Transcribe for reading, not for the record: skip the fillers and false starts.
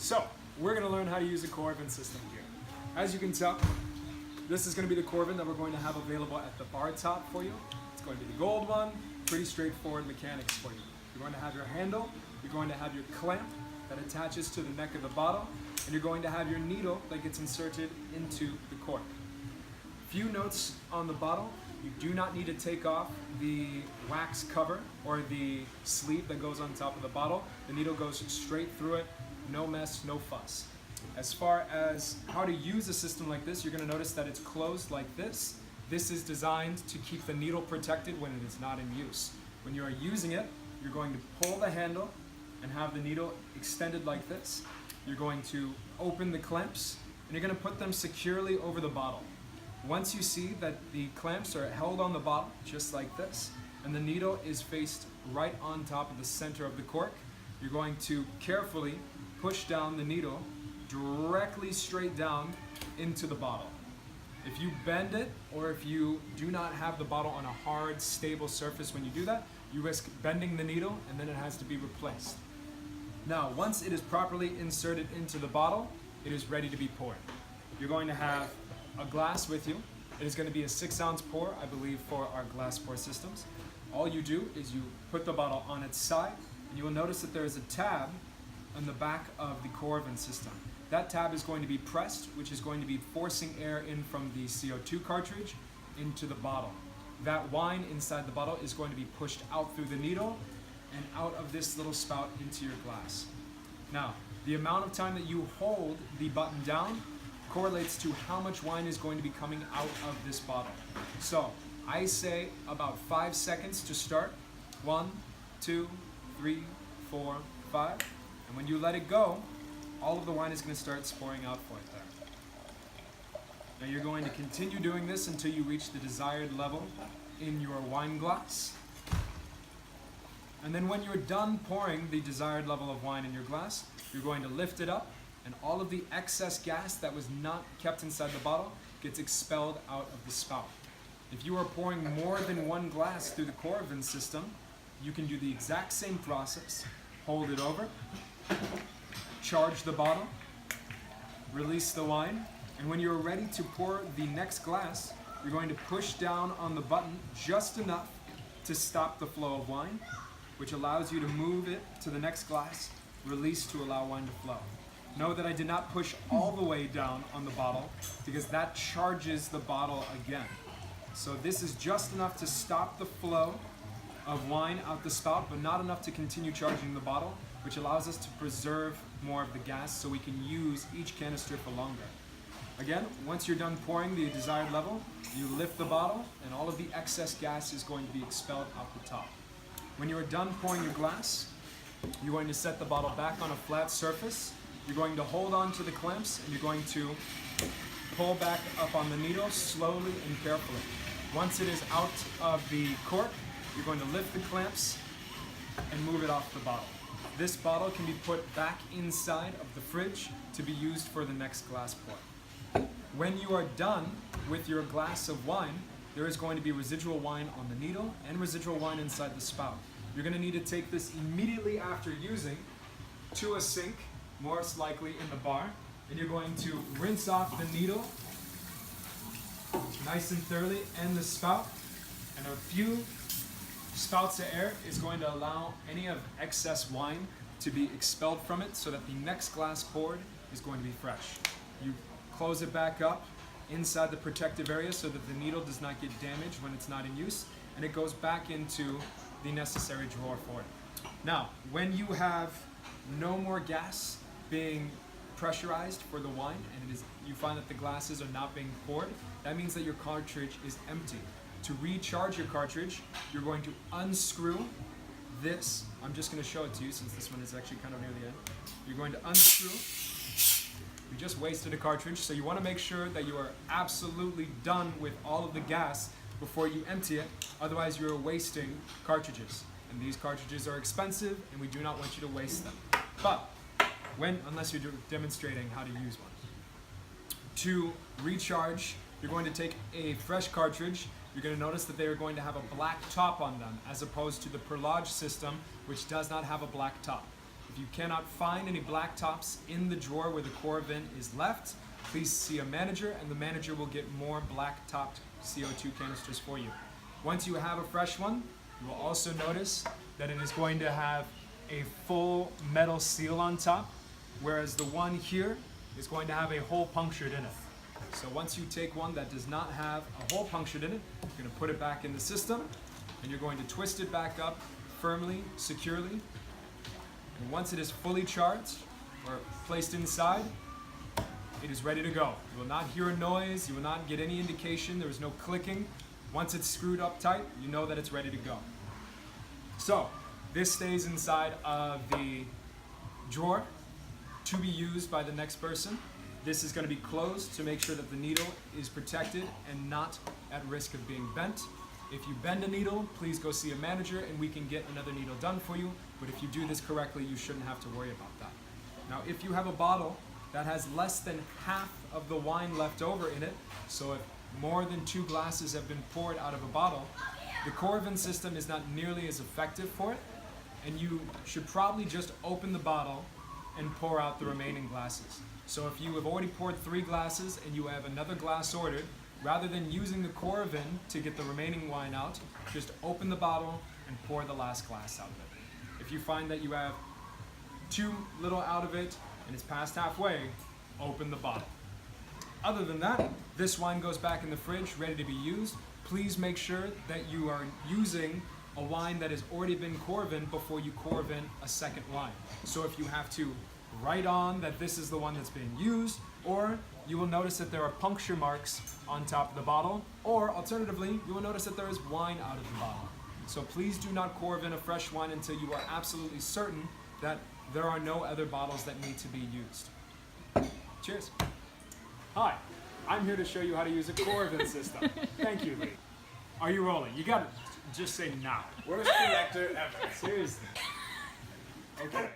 So, we're going to learn how to use a Coravin system here. As you can tell, this is going to be the Coravin that we're going to have available at the bar top for you. It's going to be the gold one, pretty straightforward mechanics for you. You're going to have your handle, you're going to have your clamp that attaches to the neck of the bottle, and you're going to have your needle that gets inserted into the cork. Few notes on the bottle. You do not need to take off the wax cover or the sleeve that goes on top of the bottle. The needle goes straight through it, no mess, no fuss. As far as how to use a system like this, you're going to notice that it's closed like this. This is designed to keep the needle protected when it is not in use. When you are using it, you're going to pull the handle and have the needle extended like this. You're going to open the clamps and you're going to put them securely over the bottle. Once you see that the clamps are held on the bottle, just like this, and the needle is faced right on top of the center of the cork, you're going to carefully push down the needle directly straight down into the bottle. If you bend it, or if you do not have the bottle on a hard, stable surface when you do that, you risk bending the needle and then it has to be replaced. Now, once it is properly inserted into the bottle, it is ready to be poured. You're going to have a glass with you. It is going to be a 6-ounce pour, I believe, for our glass pour systems. All you do is you put the bottle on its side, and you will notice that there is a tab on the back of the Coravin system. That tab is going to be pressed, which is going to be forcing air in from the CO2 cartridge into the bottle. That wine inside the bottle is going to be pushed out through the needle and out of this little spout into your glass. Now, the amount of time that you hold the button down correlates to how much wine is going to be coming out of this bottle. So I say about 5 seconds to start. 1, 2, 3, 4, 5. And when you let it go, all of the wine is going to start pouring out for it there. Now you're going to continue doing this until you reach the desired level in your wine glass. And then when you're done pouring the desired level of wine in your glass, you're going to lift it up, and all of the excess gas that was not kept inside the bottle gets expelled out of the spout. If you are pouring more than one glass through the Coravin system, you can do the exact same process. Hold it over, charge the bottle, release the wine, and when you're ready to pour the next glass, you're going to push down on the button just enough to stop the flow of wine, which allows you to move it to the next glass, release to allow wine to flow. Know that I did not push all the way down on the bottle because that charges the bottle again. So this is just enough to stop the flow of wine out the spout, but not enough to continue charging the bottle, which allows us to preserve more of the gas so we can use each canister for longer. Again, once you're done pouring the desired level, you lift the bottle and all of the excess gas is going to be expelled out the top. When you are done pouring your glass, you're going to set the bottle back on a flat surface. You're going to hold on to the clamps and you're going to pull back up on the needle slowly and carefully. Once it is out of the cork, you're going to lift the clamps and move it off the bottle. This bottle can be put back inside of the fridge to be used for the next glass pour. When you are done with your glass of wine, there is going to be residual wine on the needle and residual wine inside the spout. You're going to need to take this immediately after using to a sink, most likely in the bar, and you're going to rinse off the needle nice and thoroughly and the spout, and a few spouts of air is going to allow any of excess wine to be expelled from it so that the next glass poured is going to be fresh. You close it back up inside the protective area so that the needle does not get damaged when it's not in use, and it goes back into the necessary drawer for it. Now, when you have no more gas being pressurized for the wine and you find that the glasses are not being poured, that means that your cartridge is empty. To recharge your cartridge, you're going to unscrew this. I'm just going to show it to you since this one is actually kind of near the end. You're going to unscrew. You just wasted a cartridge, so you want to make sure that you are absolutely done with all of the gas before you empty it, otherwise you're wasting cartridges. And these cartridges are expensive and we do not want you to waste them. But unless you're demonstrating how to use one. To recharge, you're going to take a fresh cartridge. You're going to notice that they are going to have a black top on them as opposed to the Perlage system, which does not have a black top. If you cannot find any black tops in the drawer where the Coravin is left, please see a manager, and the manager will get more black topped CO2 canisters for you. Once you have a fresh one, you will also notice that it is going to have a full metal seal on top, whereas the one here is going to have a hole punctured in it. So once you take one that does not have a hole punctured in it, you're going to put it back in the system, and you're going to twist it back up firmly, securely. And once it is fully charged or placed inside, it is ready to go. You will not hear a noise, you will not get any indication, there is no clicking. Once it's screwed up tight, you know that it's ready to go. So, this stays inside of the drawer to be used by the next person. This is going to be closed to make sure that the needle is protected and not at risk of being bent. If you bend a needle, please go see a manager and we can get another needle done for you. But if you do this correctly, you shouldn't have to worry about that. Now, if you have a bottle that has less than half of the wine left over in it, so if more than 2 glasses have been poured out of a bottle, the Coravin system is not nearly as effective for it, and you should probably just open the bottle and pour out the remaining glasses. So if you have already poured 3 glasses and you have another glass ordered, rather than using the Coravin to get the remaining wine out, just open the bottle and pour the last glass out of it. If you find that you have too little out of it and it's past halfway, open the bottle. Other than that, this wine goes back in the fridge, ready to be used. Please make sure that you are using a wine that has already been Coravin before you Coravin a second wine. So if you have to write on that this is the one that's being used, or you will notice that there are puncture marks on top of the bottle, or alternatively, you will notice that there is wine out of the bottle. So please do not Coravin a fresh wine until you are absolutely certain that there are no other bottles that need to be used. Cheers. Hi, I'm here to show you how to use a Coravin system. Thank you, Lee. Are you rolling? You gotta just say now. Worst collector ever. Seriously. Okay.